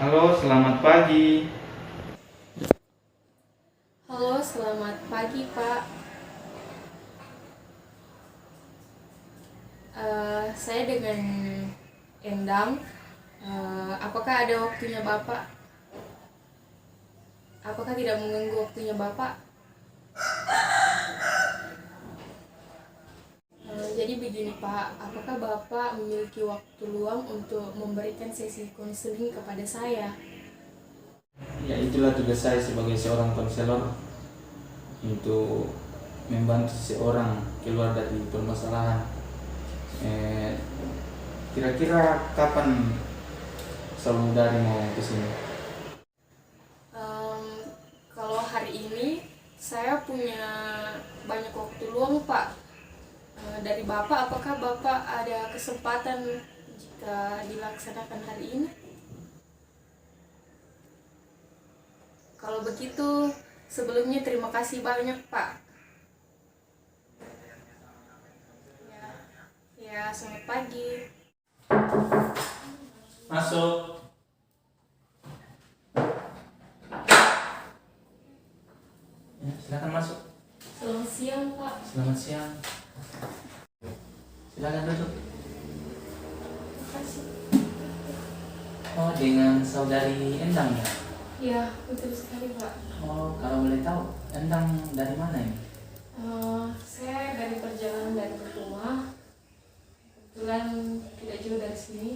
Halo, selamat pagi. Halo, selamat pagi Pak. Saya dengan Endang. Apakah ada waktunya Bapak? Apakah tidak mengganggu waktunya Bapak? Jadi begini Pak, apakah Bapak memiliki waktu luang untuk memberikan sesi konseling kepada saya? Ya, itulah tugas saya sebagai seorang konselor untuk membantu seseorang keluar dari permasalahan. Eh, Kira-kira kapan saudari mau ke sini? Em, Kalau hari ini saya punya banyak waktu luang Pak. Dari Bapak, apakah Bapak ada kesempatan jika dilaksanakan hari ini? Kalau begitu, sebelumnya terima kasih banyak Pak. Ya, ya, selamat pagi. Masuk. Ya, silakan masuk. Selamat siang Pak. Selamat siang. Silakan duduk. Terima kasih. Oh, dengan saudari Endang ya? Ya, betul sekali Pak. Oh, kalau boleh tahu, Endang dari mana ini? Saya dari perjalanan dari rumah. Kebetulan tidak jauh dari sini.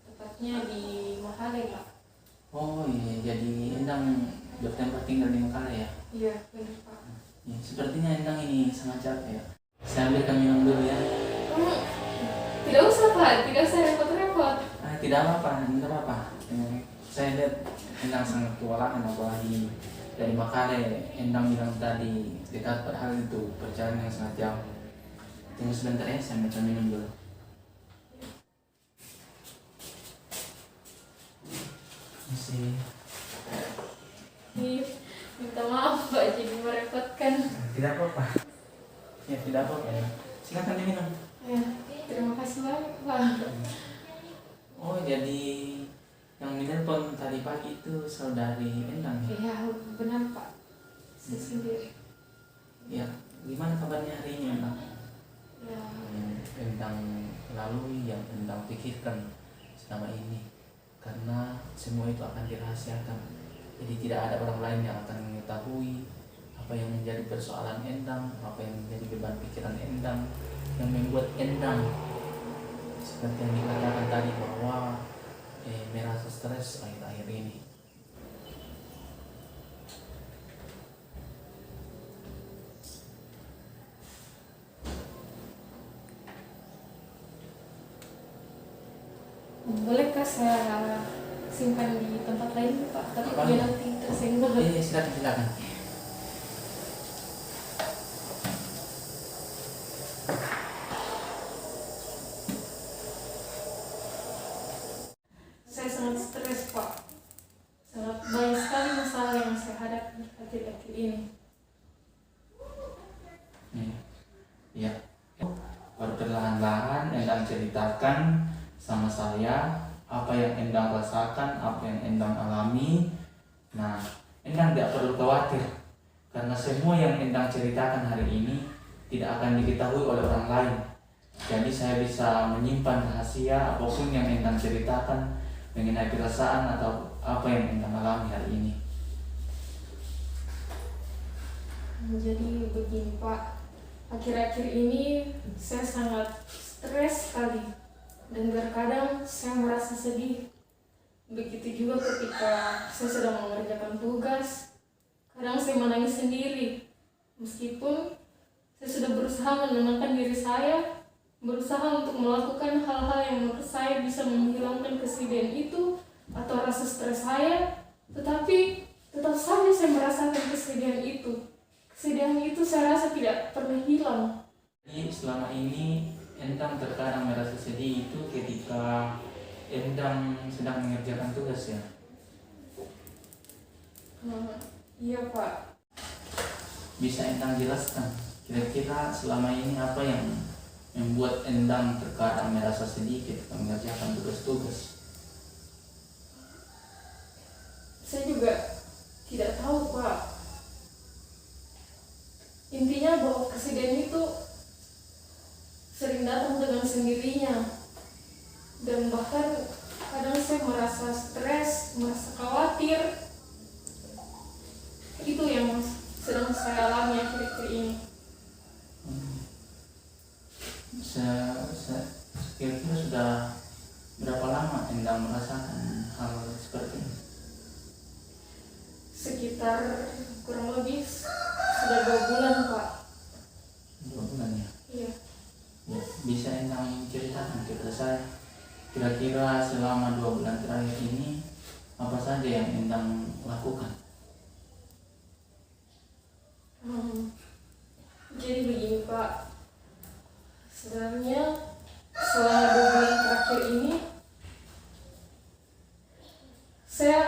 Tepatnya di Mahale Pak. Oh iya, jadi Endang bertempat tinggal di Mekah ya? Iya, benar Pak. Ya, sepertinya Endang ini sangat capek ya. Saya ambilkan minum dulu ya. Hmm, Tidak usah Pak, tidak usah repot-repot. Tidak apa-apa, tidak apa-apa. Saya lihat Endang sangat kewalahan, apalagi dari Makale. Endang bilang tadi dekat, padahal itu perjalanan yang sangat jauh. Tunggu sebentar ya, saya ambilkan minum dulu. Masih. Minta maaf Pak, jadi merepotkan. Tidak apa-apa. Ya, tidak apa-apa ya. Silakan diminum. Ya, terima kasih banyak Pak. Oh, jadi yang menelpon tadi pagi itu saudari Endang ya? Ya, benar Pak. Saya sendiri. Ya, gimana kabarnya hari ini Endang? Ya, Endang lalui, yang Endang pikirkan selama ini, karena semua itu akan dirahasiakan. Jadi tidak ada orang lain yang akan mengetahui apa yang menjadi persoalan Endang, apa yang menjadi beban pikiran Endang, yang membuat Endang seperti yang dikatakan tadi bahwa merasa stres akhir-akhir ini. bolehkah saya simpan di tempat lain Pak? Tapi Apa? dia nanti tersinggung. Silakan, silakan. Saya sangat stres Pak. Sangat banyak sekali masalah yang saya hadapi akhir-akhir ini. Ya, baru perlahan-lahan Endang ceritakan sama saya apa yang Endang rasakan, apa yang Endang alami. Nah, Endang tidak perlu khawatir, karena semua yang Endang ceritakan hari ini tidak akan diketahui oleh orang lain. Jadi saya bisa menyimpan rahasia apapun yang Endang ceritakan mengenai perasaan atau apa yang Endang alami hari ini. Jadi begini Pak, akhir-akhir ini saya sangat stres sekali dan terkadang saya merasa sedih. Begitu juga ketika saya sedang mengerjakan tugas, kadang saya menangis sendiri. Meskipun saya sudah berusaha menenangkan diri saya, berusaha untuk melakukan hal-hal yang menurut saya bisa menghilangkan kesedihan itu atau rasa stres saya, tetapi tetap saja saya merasakan kesedihan itu. Kesedihan itu saya rasa tidak pernah hilang. Jadi selama ini Endang terkadang merasa sedih itu ketika Endang sedang mengerjakan tugas ya. Iya Pak. Bisa Endang jelaskan kira-kira selama ini apa yang membuat Endang terkadang merasa sedih ketika mengerjakan tugas-tugas? saya juga tidak tahu Pak. Intinya bahwa presiden itu sering datang dengan sendirinya, dan bahkan kadang saya merasa stres, merasa khawatir. Itu yang sedang saya alami akhir-akhir ini. Kira-kira sudah berapa lama Endang merasakan hal seperti ini? Sekitar kurang lebih sudah 2 bulan Pak. 2 bulan ya? Iya. Ya, bisa Endang ceritakan kepada saya kira-kira selama 2 bulan terakhir ini apa saja yang Endang lakukan? Jadi begini Pak, sebenarnya selama 2 bulan terakhir ini saya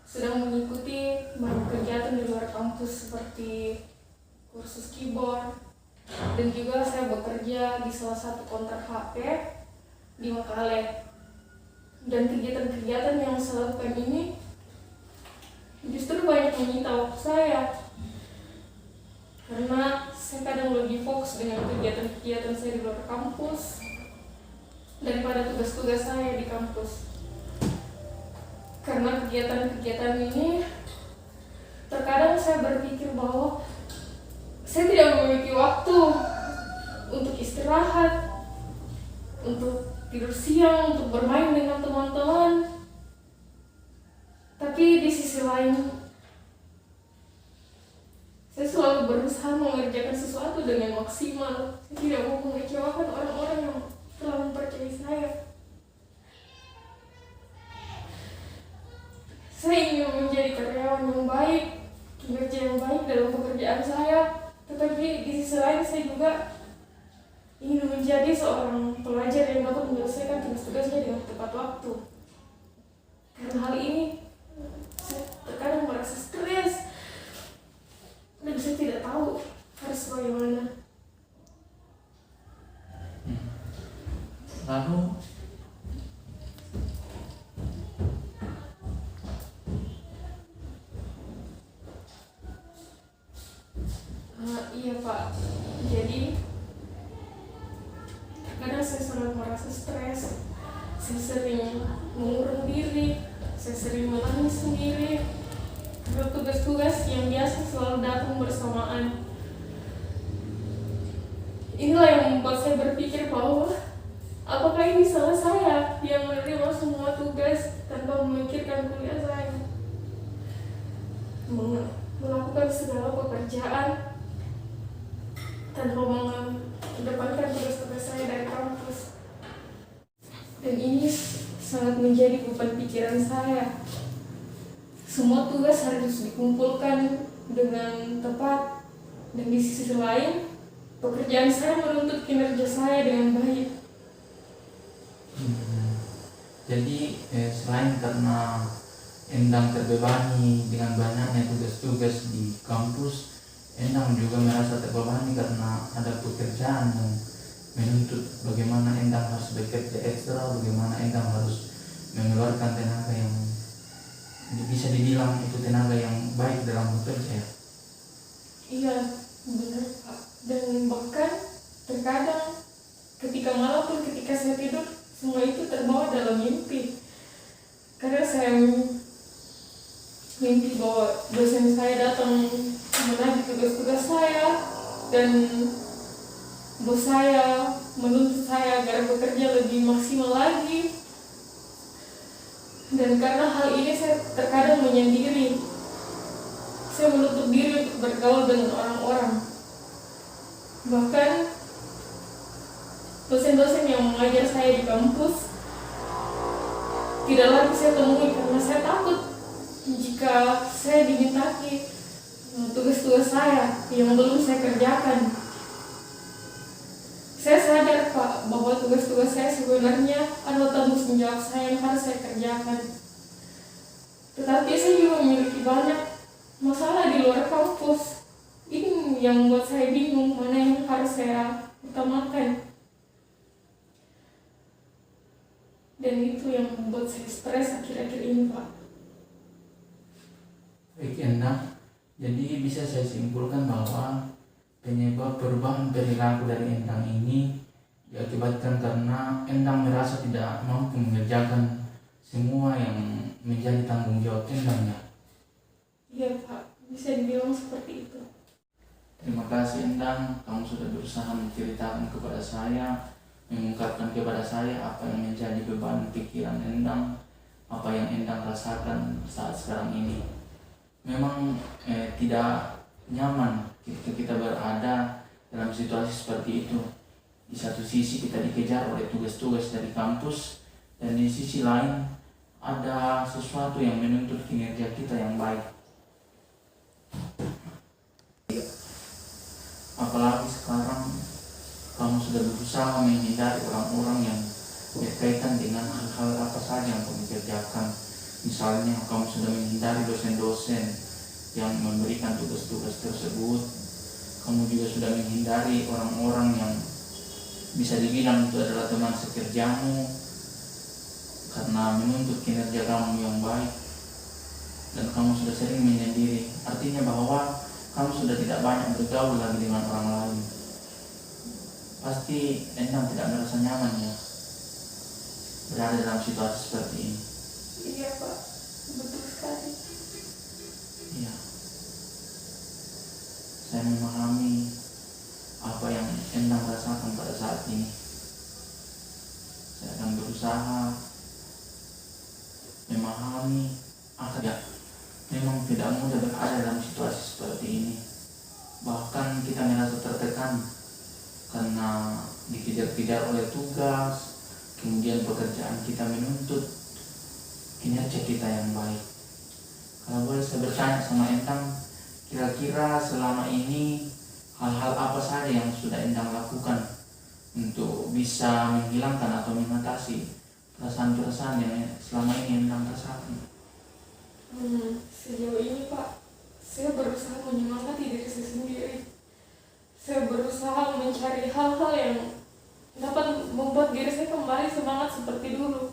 sedang mengikuti banyak kegiatan di luar kampus seperti kursus keyboard, dan juga saya bekerja di salah satu kontrak HP di Makale. Dan kegiatan-kegiatan yang saya lakukan ini justru banyak menyita waktu saya, karena saya kadang lebih fokus dengan kegiatan-kegiatan saya di luar kampus daripada tugas-tugas saya di kampus. Karena kegiatan-kegiatan ini terkadang saya berpikir bahwa saya tidak memiliki waktu untuk istirahat, untuk tidur siang, untuk bermain dengan teman-teman. Tapi di sisi lain, saya selalu berusaha mengerjakan sesuatu dengan maksimal. Saya tidak mau mengecewakan orang-orang yang telah mempercayai saya. Saya ingin menjadi karyawan yang baik, kinerja yang baik dalam pekerjaan saya. Tetapi di sisi lain saya juga ingin menjadi seorang pelajar yang dapat menyelesaikan tugas-tugasnya dengan tepat waktu. Karena hal ini, saya terkadang merasa stres dan saya tidak tahu harus bagaimana. Lalu Iya Pak, jadi kadang saya sangat merasa stres. Saya sering mengurung diri, saya sering menangis sendiri karena tugas-tugas yang biasa selalu datang bersamaan. Inilah yang membuat saya berpikir bahwa apakah ini salah saya yang menerima semua tugas tanpa memikirkan kuliah saya, melakukan segala pekerjaan tanpa mengedepankan tugas-tugas saya dari kampus. Dan ini sangat menjadi beban pikiran saya. Semua tugas harus dikumpulkan dengan tepat, dan di sisi lain pekerjaan saya menuntut kinerja saya dengan baik. Jadi selain karena Endang terbebani dengan banyaknya tugas-tugas di kampus, Endang juga merasa terbebani karena ada pekerjaan yang menuntut bagaimana Endang harus bekerja ekstra, bagaimana Endang harus mengeluarkan tenaga yang bisa dibilang itu tenaga yang baik dalam bekerja. Iya, benar Pak. Dan bahkan terkadang ketika malam pun ketika saya tidur, semua itu terbawa dalam mimpi. Karena saya mimpi bahwa dosen saya datang menagih tugas-tugas saya, dan bos saya menuntut saya agar bekerja lebih maksimal lagi. Dan karena hal ini saya terkadang menyendiri. Saya menutup diri untuk bergaul dengan orang-orang. Bahkan dosen-dosen yang mengajar saya di kampus tidak lagi saya temui karena saya takut jika saya dimintai tugas-tugas saya yang belum saya kerjakan. Saya sadar Pak bahwa tugas-tugas saya sebenarnya adalah tanggung jawab saya yang harus saya kerjakan. Tetapi saya juga memiliki banyak masalah di luar kampus. Ini yang membuat saya bingung mana yang harus saya utamakan. Dan itu yang membuat saya stres akhir-akhir ini Pak. Baik Endang, jadi bisa saya simpulkan bahwa penyebab perubahan perilaku dari Endang ini diakibatkan karena Endang merasa tidak mampu mengerjakan semua yang menjadi tanggung jawab Endang ya. Iya Pak, bisa dibilang seperti itu. Terima kasih Endang, kamu sudah berusaha menceritakan kepada saya, mengungkapkan kepada saya apa yang menjadi beban pikiran Endang, apa yang Endang rasakan saat sekarang ini. Memang tidak nyaman ketika kita berada dalam situasi seperti itu. Di satu sisi kita dikejar oleh tugas-tugas dari kampus, dan di sisi lain ada sesuatu yang menuntut kinerja kita yang baik. Apalagi sekarang kamu sudah berusaha menghindari orang-orang yang berkaitan dengan hal-hal apa saja yang kamu kerjakan. Misalnya kamu sudah menghindari dosen-dosen yang memberikan tugas-tugas tersebut. Kamu juga sudah menghindari orang-orang yang bisa dibilang itu adalah teman sekerjamu karena menuntut kinerja kamu yang baik. Dan kamu sudah sering menyendiri. Artinya bahwa kamu sudah tidak banyak bergaul lagi dengan orang lain. Pasti Endang tidak merasa nyaman ya berada dalam situasi seperti ini. Iya Pak, betul sekali. Iya, saya memahami apa yang Endang rasakan pada saat ini. Saya akan berusaha memahami ya, memang tidak mudah berada dalam situasi seperti ini. Bahkan kita merasa tertekan karena dikejar-kejar oleh tugas, kemudian pekerjaan kita menuntut kinerja kita yang baik. Kalau boleh saya bertanya sama Endang, kira-kira selama ini hal-hal apa saja yang sudah Endang lakukan untuk bisa menghilangkan atau mengatasi perasaan-perasaan yang selama ini Endang rasakan? Sejauh ini Pak, saya berusaha menyemangati diri saya sendiri. Saya berusaha mencari hal-hal yang dapat membuat diri saya kembali semangat seperti dulu.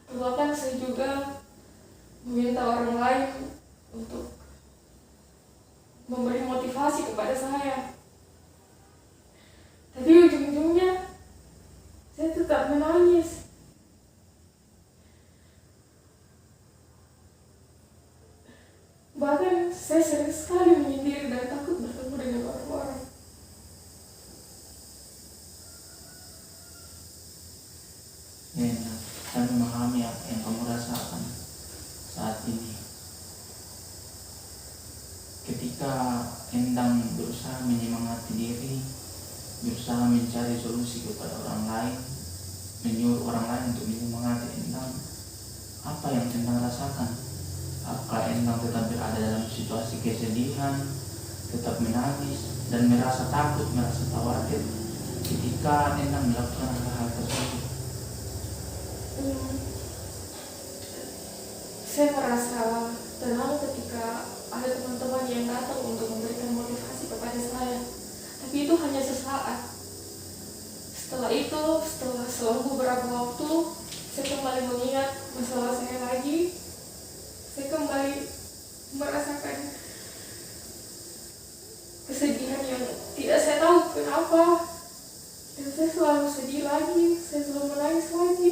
Bahkan saya juga meminta orang lain untuk memberi motivasi kepada saya. Tapi ujung-ujungnya saya tetap menangis. Bahkan saya sering sekali menyendiri dan takut bertemu dengan orang-orang. Ya Endang, saya memahami apa yang kamu rasakan saat ini. Ketika Endang berusaha menyemangati diri, berusaha mencari solusi kepada orang lain, menyuruh orang lain untuk menyemangati Endang, apa yang Endang rasakan? Apakah Endang tetap berada dalam situasi kesedihan, tetap menangis, dan merasa takut, merasa khawatir ketika Endang melakukan hal-hal tersebut? Saya merasa tenang ketika ada teman-teman yang datang untuk memberikan motivasi kepada saya. Tapi itu hanya sesaat. Setelah itu, setelah beberapa waktu, saya kembali mengingat masalah saya lagi. Saya kembali merasakan kesedihan yang tidak saya tahu kenapa. Dan saya selalu sedih lagi, saya selalu menangis lagi.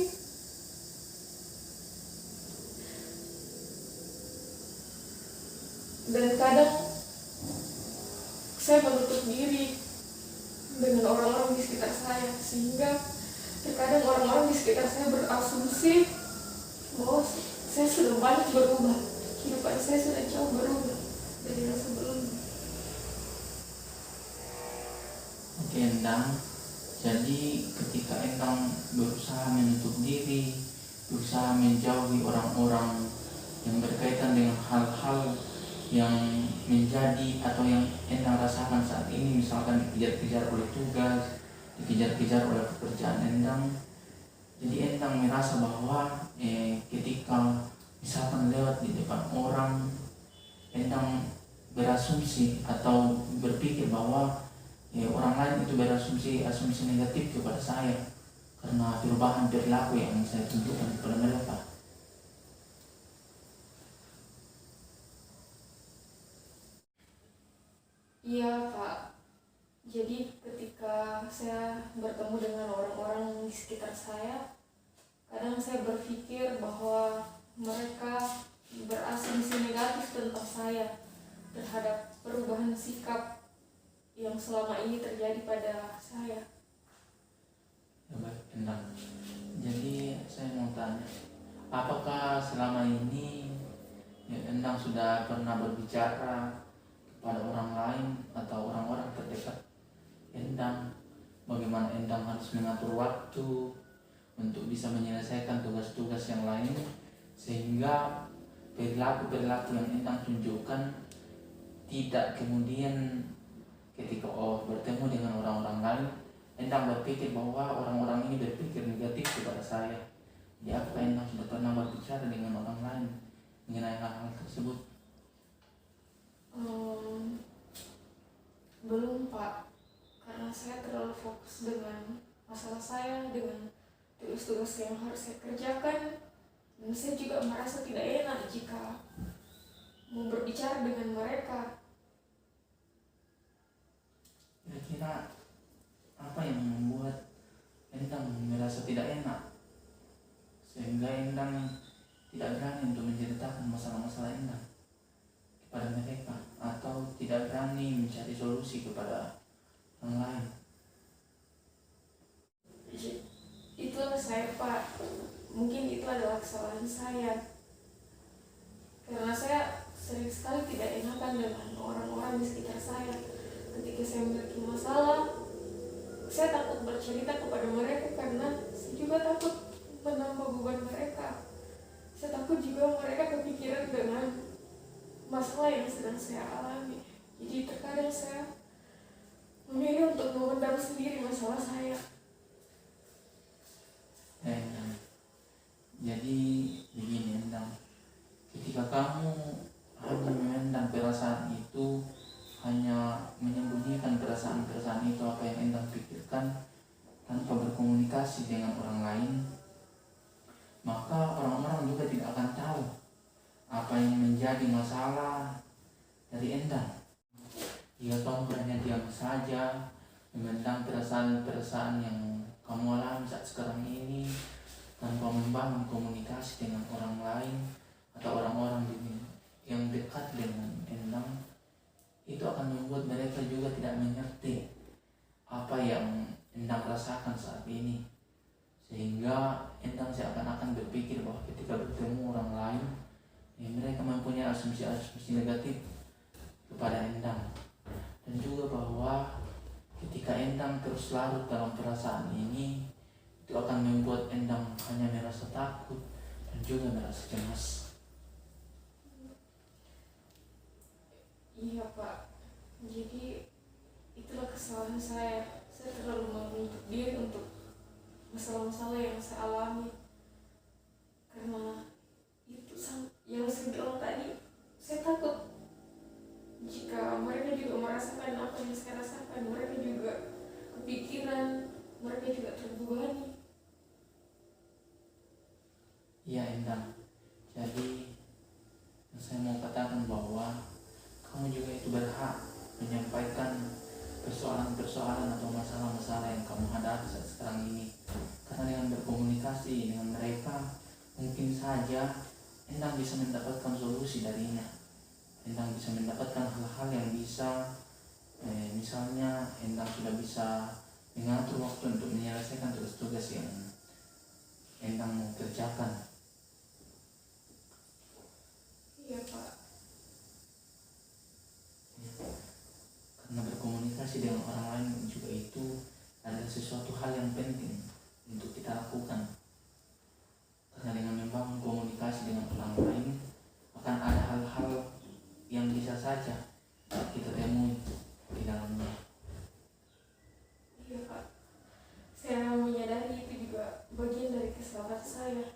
Dan kadang saya menutup diri dengan orang-orang di sekitar saya, sehingga terkadang orang-orang di sekitar saya berasumsi bahwa saya sudah banyak berubah, kehidupan saya sudah jauh berubah dari yang sebelumnya. Oke Endang, jadi ketika Endang berusaha menutup diri, berusaha menjauhi orang-orang yang berkaitan dengan hal-hal yang menjadi atau yang Endang rasakan saat ini, misalkan dikejar-kejar oleh tugas, dikejar-kejar oleh pekerjaan Endang, jadi Endang merasa bahwa ketika misalkan lewat di depan orang, Endang berasumsi atau berpikir bahwa orang lain itu asumsi negatif kepada saya karena perubahan perilaku yang saya tunjukkan kepada mereka. Iya Pak, jadi ketika saya bertemu dengan orang-orang di sekitar saya, kadang saya berpikir bahwa mereka berasumsi negatif tentang saya terhadap perubahan sikap yang selama ini terjadi pada saya. Ya baik, Endang. Jadi saya mau tanya, apakah selama ini ya, Endang sudah pernah berbicara kepada orang lain atau orang-orang terdekat Endang, bagaimana Endang harus mengatur waktu untuk bisa menyelesaikan tugas-tugas yang lain, sehingga perilaku-perilaku yang Endang tunjukkan tidak kemudian ketika bertemu dengan orang-orang lain Endang berpikir bahwa orang-orang ini berpikir negatif kepada saya. Jadi apakah Endang sudah pernah berbicara dengan orang lain mengenai hal-hal tersebut? Belum Pak, karena saya terlalu fokus dengan masalah saya, dengan tugas-tugas yang harus saya kerjakan, dan saya juga merasa tidak enak jika mau berbicara dengan mereka. Kira-kira apa yang membuat Endang merasa tidak enak sehingga Endang tidak berani untuk menceritakan masalah-masalah Endang kepada mereka, atau tidak berani mencari solusi kepada orang lain? Itulah saya Pak, mungkin itu adalah kesalahan saya, karena saya sering sekali tidak enakan dengan orang-orang di sekitar saya. Ketika saya memiliki masalah, saya takut bercerita kepada mereka karena saya juga takut menambah beban mereka. Saya takut juga mereka kepikiran dengan masalah yang sedang saya alami. Jadi terkadang saya memilih untuk memendam sendiri masalah saya. Endang, jadi begini Endang, ketika kamu hanya memendam perasaan itu, hanya menyembunyikan perasaan-perasaan itu, apa yang Endang pikirkan, tanpa berkomunikasi dengan orang lain, maka orang-orang juga tidak akan tahu apa yang menjadi masalah dari Endang. Jika kamu hanya diam saja memendam perasaan-perasaan yang kamu alami saat sekarang ini, tanpa membangun komunikasi dengan orang lain atau orang-orang yang dekat dengan Endang, itu akan membuat mereka juga tidak mengerti apa yang Endang rasakan saat ini, sehingga Endang seakan-akan berpikir bahwa ketika bertemu orang lain, mereka mempunyai asumsi-asumsi negatif kepada Endang, dan juga bahwa ketika Endang terus larut dalam perasaan ini, itu akan membuat Endang hanya merasa takut dan juga merasa cemas. Iya Pak, jadi itulah kesalahan saya. Saya terlalu menutup diri untuk masalah-masalah yang saya alami, karena itu yang saya bilang tadi, saya takut jika mereka juga merasakan apa yang saya rasakan, mereka juga kepikiran, mereka juga terbebani. Iya Endang, jadi saya mau katakan bahwa kamu juga itu berhak menyampaikan persoalan-persoalan atau masalah-masalah yang kamu hadapi saat sekarang ini, karena dengan berkomunikasi dengan mereka, mungkin saja Endang bisa mendapatkan solusi darinya. Endang bisa mendapatkan hal-hal yang bisa, misalnya Endang sudah bisa mengatur waktu untuk menyelesaikan tugas-tugas yang Endang mau kerjakan. Iya Pak. Karena berkomunikasi dengan orang lain juga itu adalah sesuatu hal yang penting untuk kita lakukan. Karena dengan membangun komunikasi dengan orang lain, akan ada hal-hal yang bisa saja kita temui di dalamnya. Iya Pak, saya menyadari itu juga bagian dari kesalahan saya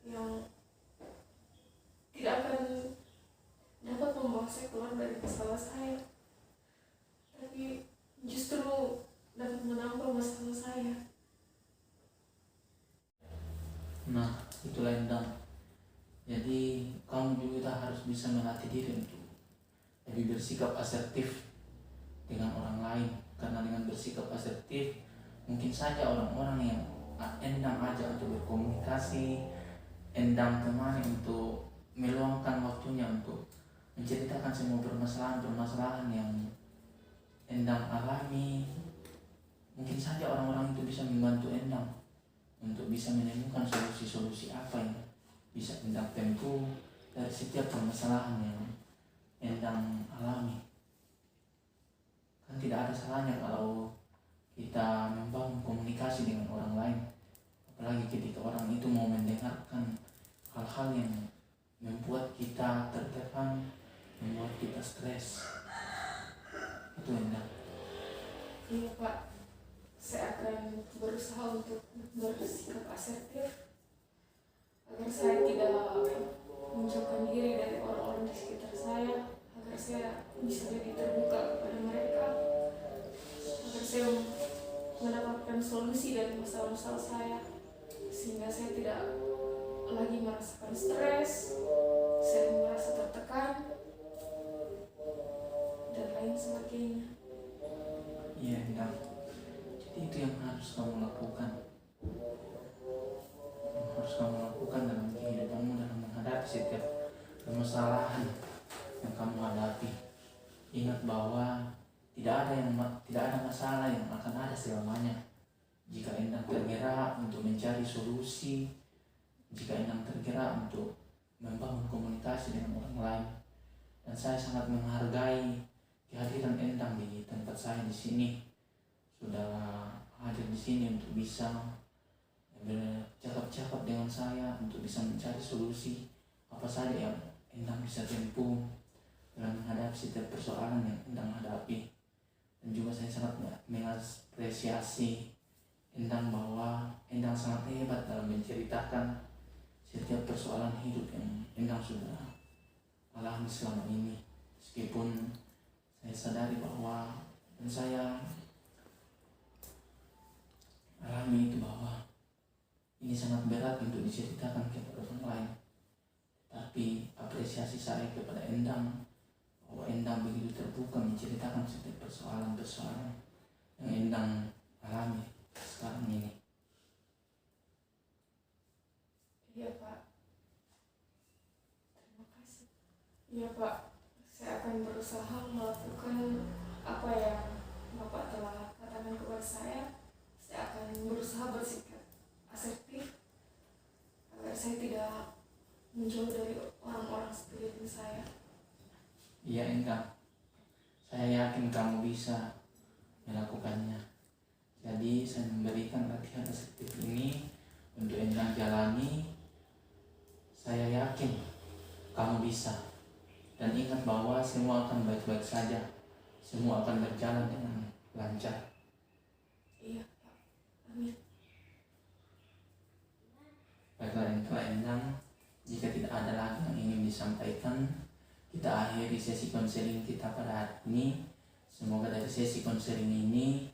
yang tidak akan dapat membawa saya keluar dari kesalahan saya, tapi justru dapat menambah masalah saya. Nah, itulah Endang. Jadi kamu juga harus bisa melatih diri untuk lebih bersikap asertif lain. Karena dengan bersikap asertif, mungkin saja orang-orang yang Endang ajak untuk berkomunikasi, Endang temani untuk meluangkan waktunya untuk menceritakan semua permasalahan-permasalahan yang Endang alami, mungkin saja orang-orang itu bisa membantu Endang untuk bisa menemukan solusi-solusi apa yang bisa Endang tempuh dari setiap permasalahan yang Endang alami. Kan tidak ada salahnya kalau kita membangun komunikasi dengan orang lain, apalagi ketika orang itu mau mendengarkan hal-hal yang membuat kita tertekan, membuat kita stres. Itu Endang. Iya Pak, saya akan berusaha untuk bersikap asertif agar saya tidak menjauhkan diri dari orang-orang di sekitar saya, agar saya bisa lebih terbuka kepada mereka, agar saya mendapatkan solusi dari masalah-masalah saya, sehingga saya tidak lagi merasakan stres, saya merasa tertekan, dan lain sebagainya. Iya Endang. Jadi itu yang harus kamu lakukan. Yang harus kamu lakukan dalam kehidupanmu dalam menghadapi setiap permasalahan yang kamu hadapi. Ingat bahwa tidak ada masalah yang akan ada selamanya. Jika Endang tergerak untuk mencari solusi, jika Endang tergerak untuk membangun komunikasi dengan orang lain, dan saya sangat menghargai kehadiran Endang di tempat saya di sini, sudah hadir di sini untuk bisa bercakap-cakap dengan saya, untuk bisa mencari solusi apa saja yang Endang bisa tempuh dalam menghadapi setiap persoalan yang Endang hadapi. Dan juga saya sangat mengapresiasi Endang bahwa Endang sangat hebat dalam menceritakan setiap persoalan hidup yang Endang sudah alami selama ini. Meskipun saya sadari bahwa dan saya alami itu bahwa ini sangat berat untuk diceritakan kepada orang lain. Tapi apresiasi saya kepada Endang bahwa Endang begitu terbuka menceritakan setiap persoalan-persoalan yang Endang alami sekarang ini. Iya Pak, terima kasih. Iya Pak, saya akan berusaha melakukan apa yang Bapak telah katakan kepada saya. Saya akan berusaha bersikap asertif agar saya tidak menjauh dari orang-orang sekeliling saya. Iya Endang, saya yakin kamu bisa melakukannya. Jadi saya memberikan latihan asertif ini untuk Endang jalani. Saya yakin kamu bisa. Dan ingat bahwa semua akan baik-baik saja. Semua akan berjalan dengan lancar. Iya Pak, amin. Baiklah Endang, jika tidak ada lagi yang ingin disampaikan, kita akhiri sesi konseling kita pada hari ini. Semoga dari sesi konseling ini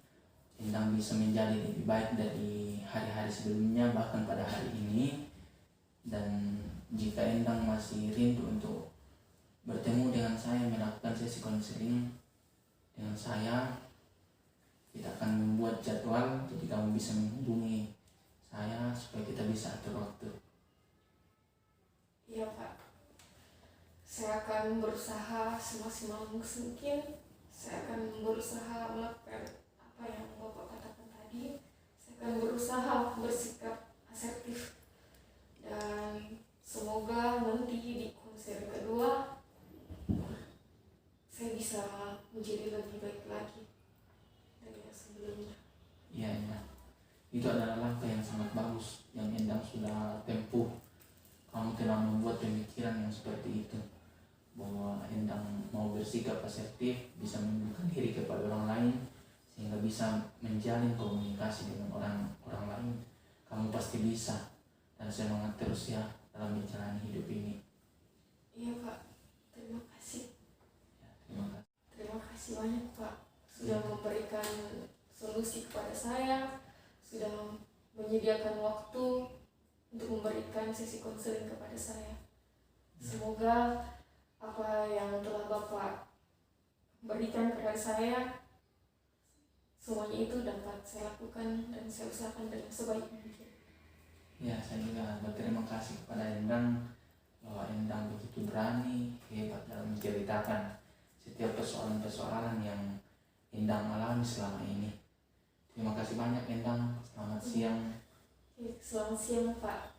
Endang bisa menjadi lebih baik dari hari-hari sebelumnya, bahkan pada hari ini. Dan jika Endang masih rindu untuk bertemu dengan saya, melakukan sesi konseling dengan saya, kita akan membuat jadwal. Jadi kamu bisa menghubungi saya supaya kita bisa atur waktu. Iya Pak, saya akan berusaha semaksimal mungkin. Saya akan berusaha melakukan apa yang Bapak katakan tadi. Saya akan berusaha bersikap asertif, dan semoga nanti di konser kedua saya bisa menjadi lebih baik lagi dari yang sebelumnya. Iya Endang, itu adalah langkah yang sangat bagus yang Endang sudah tempuh. Kamu telah membuat pemikiran yang seperti itu, bahwa Endang mau bersikap asertif, bisa menunjukkan diri kepada orang lain, sehingga bisa menjalin komunikasi dengan orang lain. Kamu pasti bisa, dan semangat terus ya dalam menjalani hidup ini. Iya Pak, terima kasih. Ya, terima kasih. Terima kasih banyak Pak, sudah memberikan solusi kepada saya, sudah menyediakan waktu untuk memberikan sesi konseling kepada saya. Semoga apa yang telah Bapak berikan kepada saya semuanya itu dapat saya lakukan dan saya usahakan dengan sebaik mungkin. Ya, saya juga berterima kasih kepada Endang bahwa Endang begitu berani, hebat dalam menceritakan setiap persoalan-persoalan yang Endang alami selama ini. Terima kasih banyak Endang. Selamat siang. Oke, selamat siang Pak.